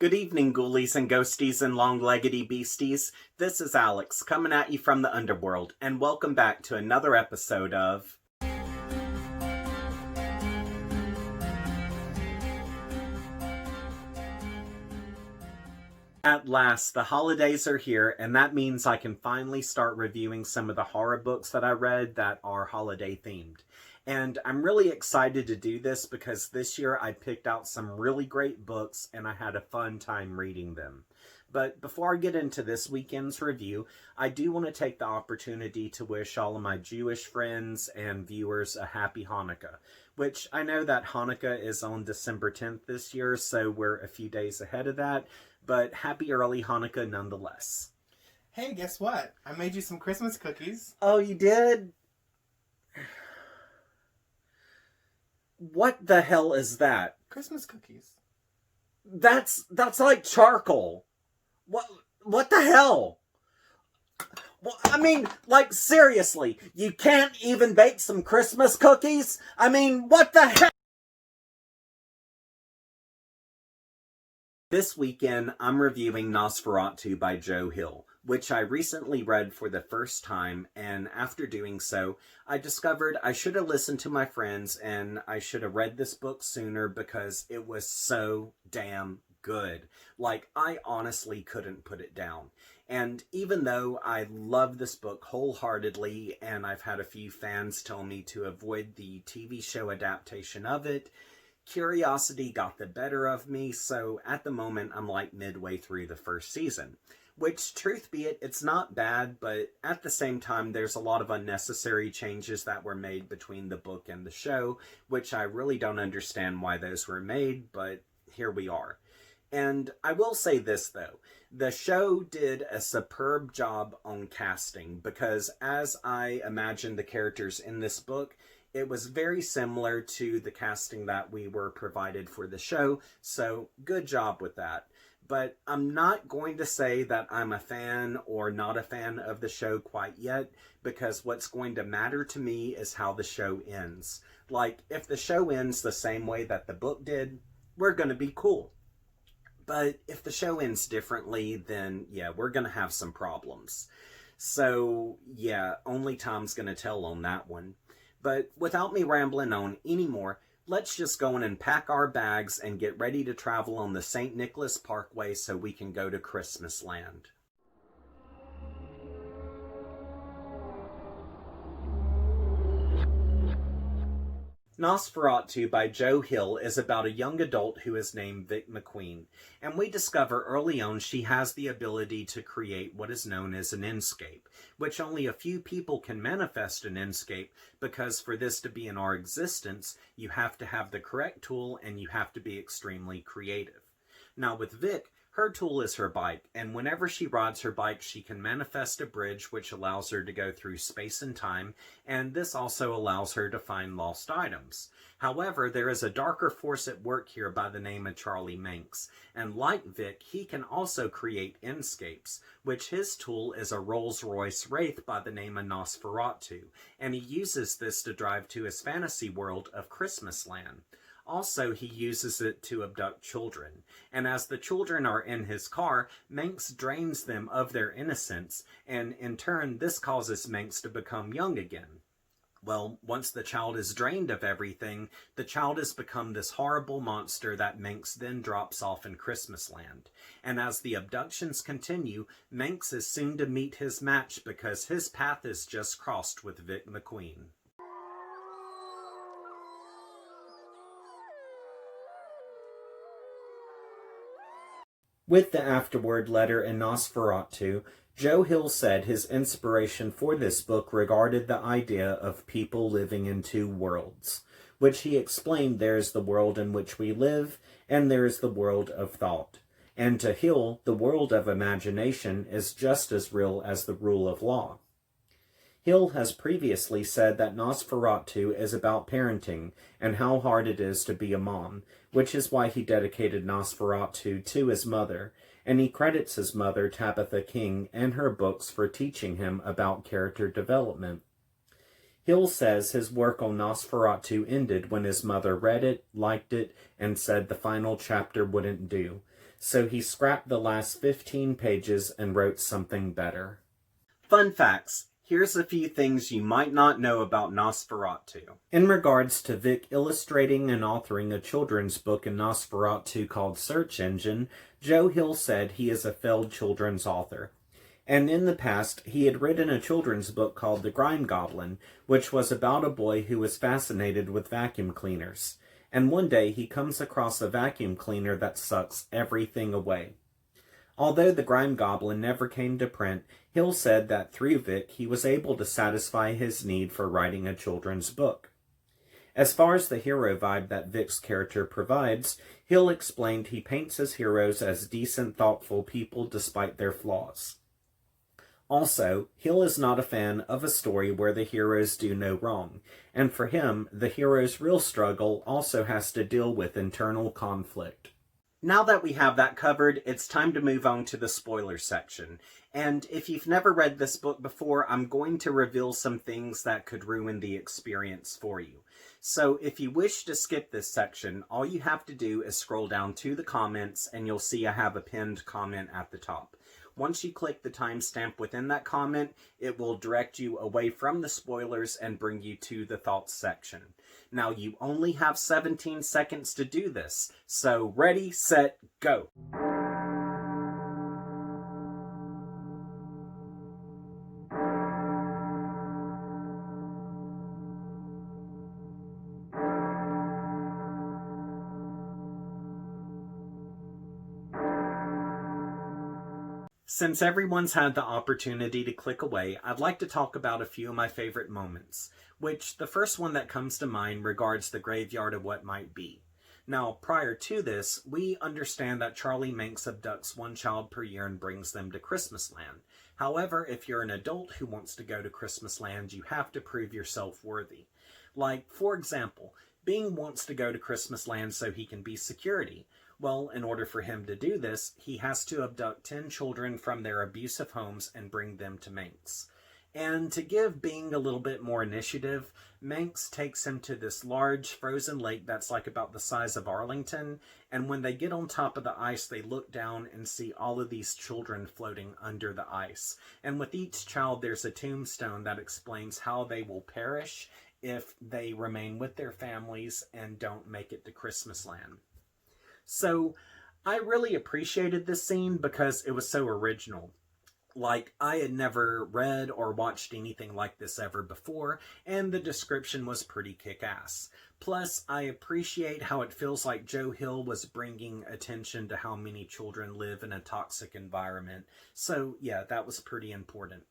Good evening, ghoulies and ghosties and long-leggedy beasties. This is Alex, coming at you from the underworld, and welcome back to another episode of... At last, the holidays are here, and that means I can finally start reviewing some of the horror books that I read that are holiday-themed. And I'm really excited to do this because this year I picked out some really great books and I had a fun time reading them. But before I get into this weekend's review, I do want to take the opportunity to wish all of my Jewish friends and viewers a happy Hanukkah, which I know that Hanukkah is on December 10th this year, so we're a few days ahead of that, but happy early Hanukkah nonetheless. Hey, guess what? I made you some Christmas cookies. Oh, you did? What the hell is that? Christmas cookies. That's like charcoal. What the hell? Well, I mean, like, seriously, you can't even bake some Christmas cookies? I mean, what the hell? This weekend, I'm reviewing Nos4a2 by Joe Hill, which I recently read for the first time, and after doing so, I discovered I should have listened to my friends and I should have read this book sooner because it was so damn good. Like, I honestly couldn't put it down. And even though I love this book wholeheartedly, and I've had a few fans tell me to avoid the TV show adaptation of it, curiosity got the better of me, so at the moment I'm like midway through the first season. Which, truth be it, it's not bad, but at the same time there's a lot of unnecessary changes that were made between the book and the show, which I really don't understand why those were made, but here we are. And I will say this though, the show did a superb job on casting, because as I imagine the characters in this book, it was very similar to the casting that we were provided for the show, so good job with that. But I'm not going to say that I'm a fan or not a fan of the show quite yet, because what's going to matter to me is how the show ends. Like, if the show ends the same way that the book did, we're going to be cool. But if the show ends differently, then yeah, we're going to have some problems. So yeah, only time's going to tell on that one. But without me rambling on anymore, let's just go in and pack our bags and get ready to travel on the St. Nicholas Parkway so we can go to Christmas Land. Nos4a2 by Joe Hill is about a young adult who is named Vic McQueen, and we discover early on she has the ability to create what is known as an enscape, which only a few people can manifest an enscape, because for this to be in our existence, you have to have the correct tool and you have to be extremely creative. Now with Vic, her tool is her bike, and whenever she rides her bike, she can manifest a bridge which allows her to go through space and time, and this also allows her to find lost items. However, there is a darker force at work here by the name of Charlie Manx, and like Vic, he can also create enscapes, which his tool is a Rolls-Royce Wraith by the name of Nos4a2, and he uses this to drive to his fantasy world of Christmas Land. Also, he uses it to abduct children, and as the children are in his car, Manx drains them of their innocence, and in turn, this causes Manx to become young again. Well, once the child is drained of everything, the child has become this horrible monster that Manx then drops off in Christmas Land. And as the abductions continue, Manx is soon to meet his match because his path is just crossed with Vic McQueen. With the afterword letter in Nos4a2, Joe Hill said his inspiration for this book regarded the idea of people living in two worlds, which he explained there is the world in which we live, and there is the world of thought. And to Hill, the world of imagination is just as real as the rule of law. Hill has previously said that Nos4a2 is about parenting and how hard it is to be a mom, which is why he dedicated Nos4a2 to his mother, and he credits his mother, Tabitha King, and her books for teaching him about character development. Hill says his work on Nos4a2 ended when his mother read it, liked it, and said the final chapter wouldn't do. so he scrapped the last 15 pages and wrote something better. Fun facts. Here's a few things you might not know about Nos4a2. In regards to Vic illustrating and authoring a children's book in Nos4a2 called Search Engine, Joe Hill said he is a failed children's author. And in the past, he had written a children's book called The Grime Goblin, which was about a boy who was fascinated with vacuum cleaners. And one day he comes across a vacuum cleaner that sucks everything away. Although The Grime Goblin never came to print, Hill said that through Vic he was able to satisfy his need for writing a children's book. As far as the hero vibe that Vic's character provides, Hill explained he paints his heroes as decent, thoughtful people despite their flaws. Also, Hill is not a fan of a story where the heroes do no wrong, and for him, the hero's real struggle also has to deal with internal conflict. Now that we have that covered, it's time to move on to the spoiler section. And if you've never read this book before, I'm going to reveal some things that could ruin the experience for you. So if you wish to skip this section, all you have to do is scroll down to the comments and you'll see I have a pinned comment at the top. Once you click the timestamp within that comment, it will direct you away from the spoilers and bring you to the thoughts section. Now, you only have 17 seconds to do this, so ready, set, go! Since everyone's had the opportunity to click away, I'd like to talk about a few of my favorite moments, which the first one that comes to mind regards the graveyard of what might be. Now, prior to this, we understand that Charlie Manx abducts one child per year and brings them to Christmas Land. However, if you're an adult who wants to go to Christmas Land, you have to prove yourself worthy. Like, for example, Bing wants to go to Christmas Land so he can be security. Well, in order for him to do this, he has to abduct 10 children from their abusive homes and bring them to Manx. And to give Bing a little bit more initiative, Manx takes him to this large frozen lake that's like about the size of Arlington, and when they get on top of the ice, they look down and see all of these children floating under the ice. And with each child, there's a tombstone that explains how they will perish if they remain with their families and don't make it to Christmas Land. So, I really appreciated this scene because it was so original. Like, I had never read or watched anything like this ever before, and the description was pretty kick-ass. Plus, I appreciate how it feels like Joe Hill was bringing attention to how many children live in a toxic environment. So, yeah, that was pretty important.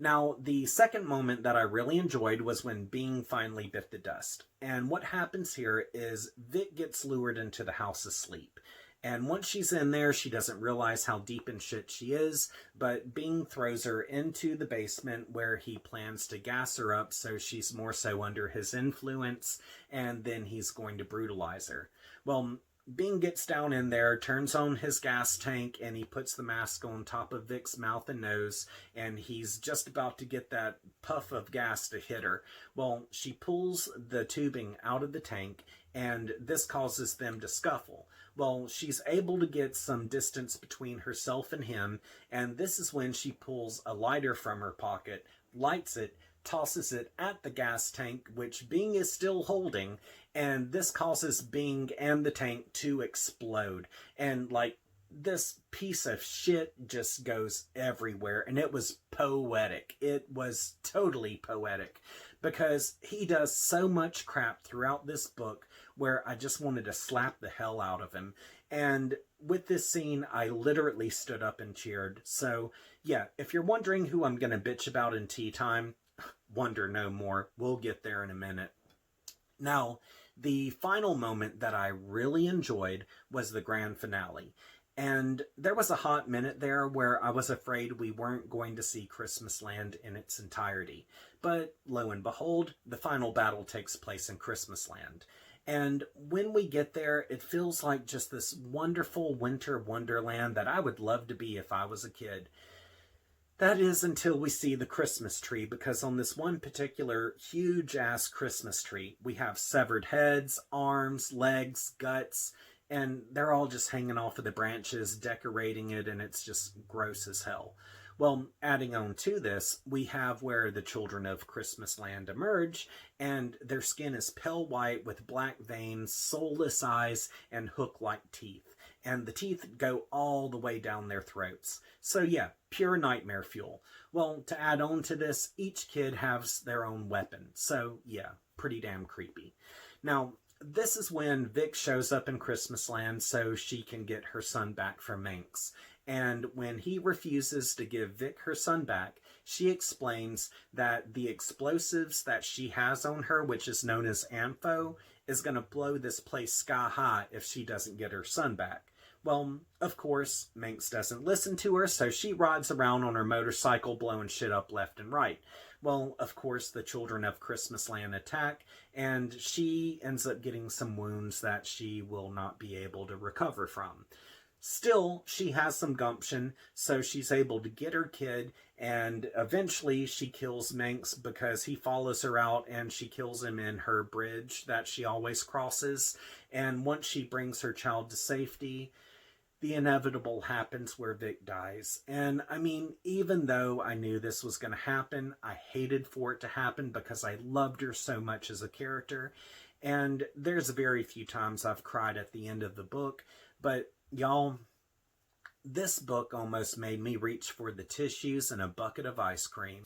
Now, the second moment that I really enjoyed was when Bing finally bit the dust. And what happens here is Vic gets lured into the house asleep. And once she's in there, she doesn't realize how deep in shit she is, but Bing throws her into the basement where he plans to gas her up so she's more so under his influence, and then he's going to brutalize her. Well, Bing gets down in there, turns on his gas tank, and he puts the mask on top of Vic's mouth and nose, and he's just about to get that puff of gas to hit her. Well, she pulls the tubing out of the tank, and this causes them to scuffle. Well, she's able to get some distance between herself and him, and this is when she pulls a lighter from her pocket, lights it, tosses it at the gas tank, which Bing is still holding, and this causes Bing and the tank to explode. And, like, this piece of shit just goes everywhere, and it was poetic. It was totally poetic, because he does so much crap throughout this book where I just wanted to slap the hell out of him. And with this scene, I literally stood up and cheered. So, yeah, if you're wondering who I'm going to bitch about in tea time, wonder no more. We'll get there in a minute. Now, the final moment that I really enjoyed was the grand finale. And there was a hot minute there where I was afraid we weren't going to see Christmas Land in its entirety. But lo and behold, the final battle takes place in Christmas Land. And when we get there, it feels like just this wonderful winter wonderland that I would love to be if I was a kid. That is until we see the Christmas tree, because on this one particular huge-ass Christmas tree, we have severed heads, arms, legs, guts. and they're all just hanging off of the branches, decorating it, and it's just gross as hell. Well, adding on to this, we have where the children of Christmas Land emerge, and their skin is pale white with black veins, soulless eyes, and hook-like teeth. And the teeth go all the way down their throats. So yeah, pure nightmare fuel. Well, to add on to this, each kid has their own weapon. So yeah, pretty damn creepy. Now, this is when Vic shows up in Christmas Land so she can get her son back from Manx. And when he refuses to give Vic her son back, she explains that the explosives that she has on her, which is known as Ampho, is going to blow this place sky high if she doesn't get her son back. Well, of course, Manx doesn't listen to her, so she rides around on her motorcycle blowing shit up left and right. Well, of course, the children of Christmas Land attack, and she ends up getting some wounds that she will not be able to recover from. Still, she has some gumption, so she's able to get her kid, and eventually she kills Manx because he follows her out and she kills him in her bridge that she always crosses. And once she brings her child to safety, the inevitable happens where Vic dies. And I mean, even though I knew this was going to happen, I hated for it to happen because I loved her so much as a character. And there's very few times I've cried at the end of the book, but y'all, this book almost made me reach for the tissues and a bucket of ice cream.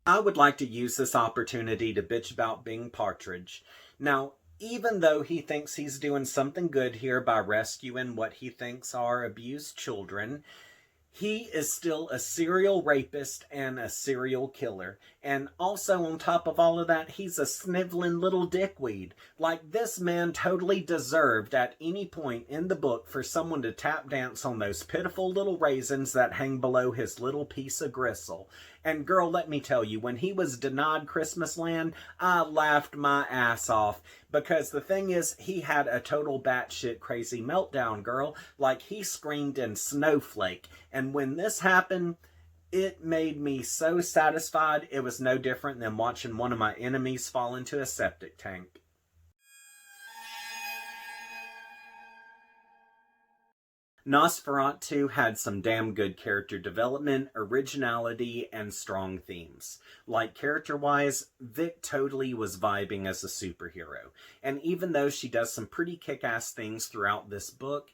I would like to use this opportunity to bitch about Bing Partridge. Now, even though he thinks he's doing something good here by rescuing what he thinks are abused children, he is still a serial rapist and a serial killer. And also, on top of all of that, he's a sniveling little dickweed. Like, this man totally deserved at any point in the book for someone to tap dance on those pitiful little raisins that hang below his little piece of gristle. And girl, let me tell you, when he was denied Christmas Land, I laughed my ass off. Because the thing is, he had a total batshit crazy meltdown, girl. Like, he screamed in Snowflake. And when this happened, it made me so satisfied. It was no different than watching one of my enemies fall into a septic tank. Nos4a2 had some damn good character development, originality, and strong themes. Like, character-wise, Vic totally was vibing as a superhero. And even though she does some pretty kick-ass things throughout this book,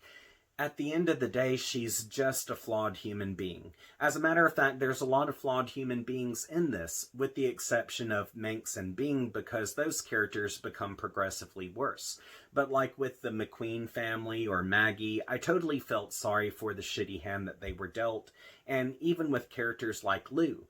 at the end of the day, she's just a flawed human being. As a matter of fact, there's a lot of flawed human beings in this, with the exception of Manx and Bing, because those characters become progressively worse. But like with the McQueen family or Maggie, I totally felt sorry for the shitty hand that they were dealt, and even with characters like Lou.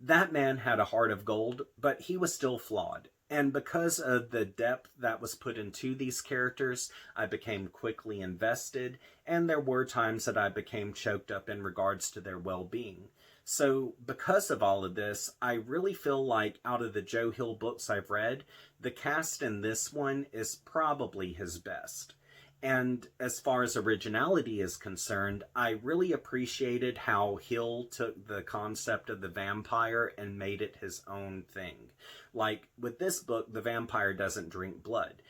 That man had a heart of gold, but he was still flawed. And because of the depth that was put into these characters, I became quickly invested, and there were times that I became choked up in regards to their well-being. So, because of all of this, I really feel like out of the Joe Hill books I've read, the cast in this one is probably his best. And as far as originality is concerned, I really appreciated how Hill took the concept of the vampire and made it his own thing. Like, with this book, the vampire doesn't drink blood.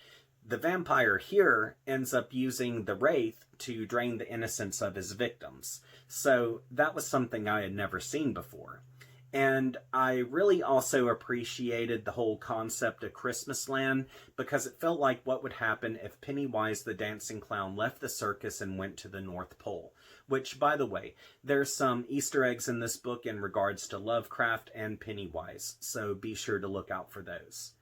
The vampire here ends up using the wraith to drain the innocence of his victims. So that was something I had never seen before. And I really also appreciated the whole concept of Christmas Land because it felt like what would happen if Pennywise the Dancing Clown left the circus and went to the North Pole. Which, by the way, there's some Easter eggs in this book in regards to Lovecraft and Pennywise, so be sure to look out for those.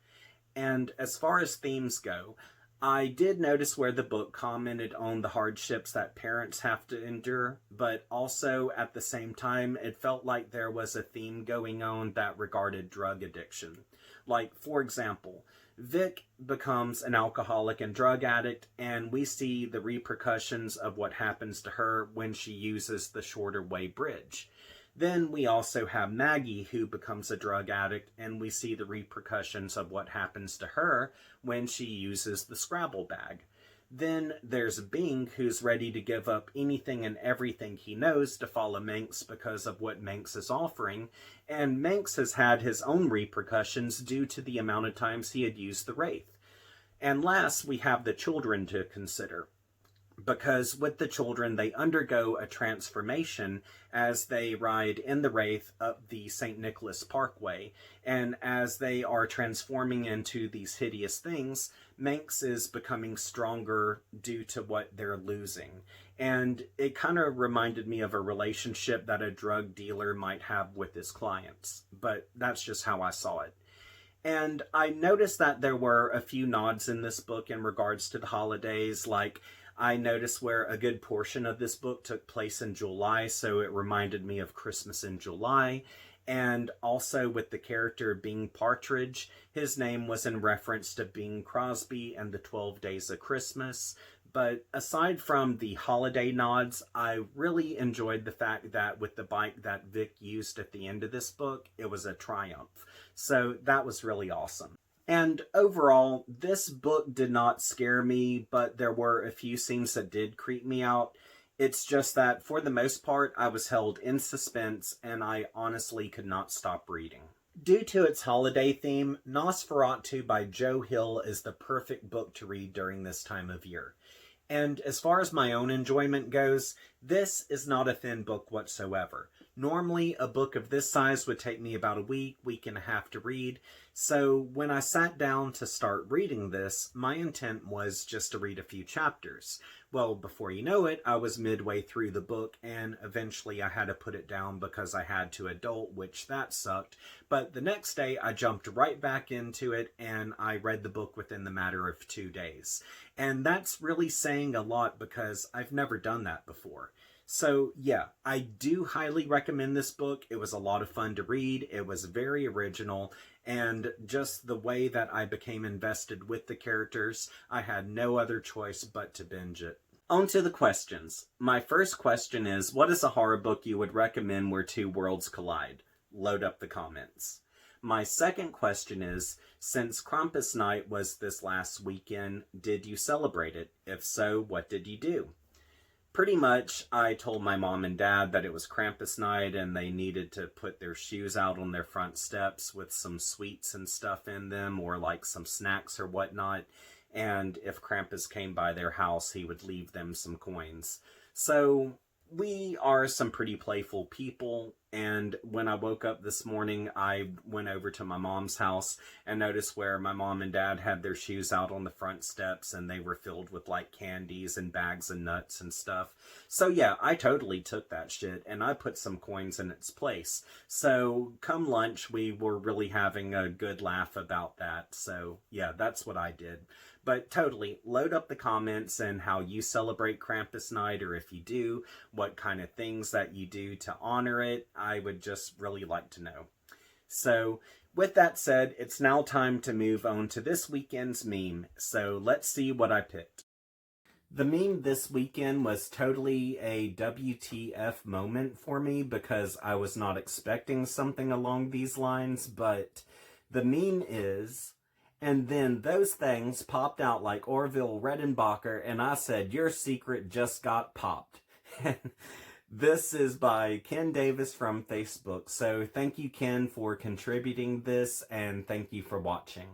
And as far as themes go, I did notice where the book commented on the hardships that parents have to endure, but also at the same time, it felt like there was a theme going on that regarded drug addiction. Like, for example, Vic becomes an alcoholic and drug addict, and we see the repercussions of what happens to her when she uses the shorter way bridge. Then we also have Maggie, who becomes a drug addict, and we see the repercussions of what happens to her when she uses the Scrabble bag. Then there's Bing, who's ready to give up anything and everything he knows to follow Manx because of what Manx is offering, and Manx has had his own repercussions due to the amount of times he had used the Wraith. And last, we have the children to consider, because with the children, they undergo a transformation as they ride in the Wraith up the St. Nicholas Parkway. And as they are transforming into these hideous things, Manx is becoming stronger due to what they're losing. And it kind of reminded me of a relationship that a drug dealer might have with his clients. But that's just how I saw it. And I noticed that there were a few nods in this book in regards to the holidays, like I noticed where a good portion of this book took place in July, so it reminded me of Christmas in July. And also with the character Bing Partridge, his name was in reference to Bing Crosby and the 12 Days of Christmas. But aside from the holiday nods, I really enjoyed the fact that with the bike that Vic used at the end of this book, it was a Triumph. So that was really awesome. And overall, this book did not scare me, but there were a few scenes that did creep me out. It's just that, for the most part, I was held in suspense, and I honestly could not stop reading. Due to its holiday theme, Nos4a2 by Joe Hill is the perfect book to read during this time of year. And as far as my own enjoyment goes, this is not a thin book whatsoever. Normally, a book of this size would take me about a week and a half to read. So when I sat down to start reading this, my intent was just to read a few chapters. Well, before you know it, I was midway through the book, and eventually I had to put it down because I had to adult, which that sucked. But the next day, I jumped right back into it, and I read the book within the matter of 2 days. And that's really saying a lot because I've never done that before. So yeah, I do highly recommend this book. It was a lot of fun to read. It was very original, and just the way that I became invested with the characters, I had no other choice but to binge it. On to the questions. My first question is, what is a horror book you would recommend where two worlds collide? Load up the comments. My second question is, since Krampus Night was this last weekend, did you celebrate it? If so, what did you do? Pretty much, I told my mom and dad that it was Krampus Night and they needed to put their shoes out on their front steps with some sweets and stuff in them, or like some snacks or whatnot. And if Krampus came by their house, he would leave them some coins. So we are some pretty playful people, and when I woke up this morning, I went over to my mom's house and noticed where my mom and dad had their shoes out on the front steps, and they were filled with like candies and bags of nuts and stuff. So yeah, I totally took that shit and I put some coins in its place. So come lunch, we were really having a good laugh about that. So yeah, that's what I did. But totally, load up the comments and how you celebrate Krampus Night, or if you do, what kind of things that you do to honor it. I would just really like to know. So, with that said, it's now time to move on to this weekend's meme. So, let's see what I picked. The meme this weekend was totally a WTF moment for me because I was not expecting something along these lines, but the meme is... And then those things popped out like Orville Redenbacher, and I said, your secret just got popped. This is by Ken Davis from Facebook, so thank you, Ken, for contributing this, and thank you for watching.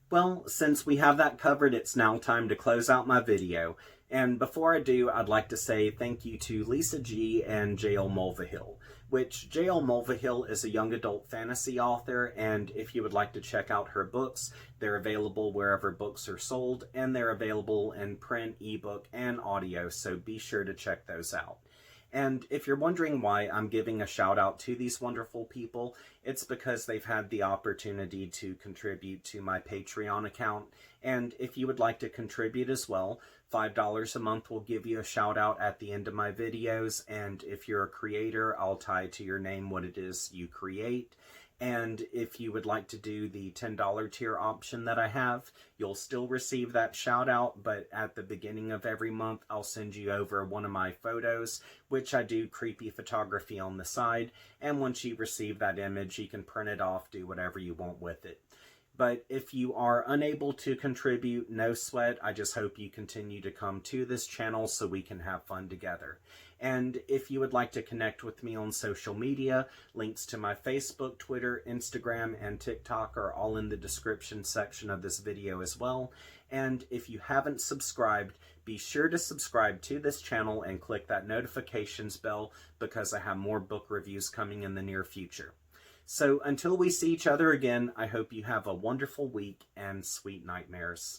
Well, since we have that covered, it's now time to close out my video. And before I do, I'd like to say thank you to Lisa G and J.L. Mulvihill, which J.L. Mulvihill is a young adult fantasy author, and if you would like to check out her books, they're available wherever books are sold, and they're available in print, ebook, and audio, so be sure to check those out. And if you're wondering why I'm giving a shout out to these wonderful people, it's because they've had the opportunity to contribute to my Patreon account. And if you would like to contribute as well, $5 a month will give you a shout out at the end of my videos. And if you're a creator, I'll tie to your name what it is you create. And if you would like to do the $10 tier option that I have, you'll still receive that shout out, but at the beginning of every month, I'll send you over one of my photos, which I do creepy photography on the side, and once you receive that image, you can print it off, do whatever you want with it. But if you are unable to contribute, no sweat. I just hope you continue to come to this channel so we can have fun together. And if you would like to connect with me on social media, links to my Facebook, Twitter, Instagram, and TikTok are all in the description section of this video as well. And if you haven't subscribed, be sure to subscribe to this channel and click that notifications bell because I have more book reviews coming in the near future. So until we see each other again, I hope you have a wonderful week and sweet nightmares.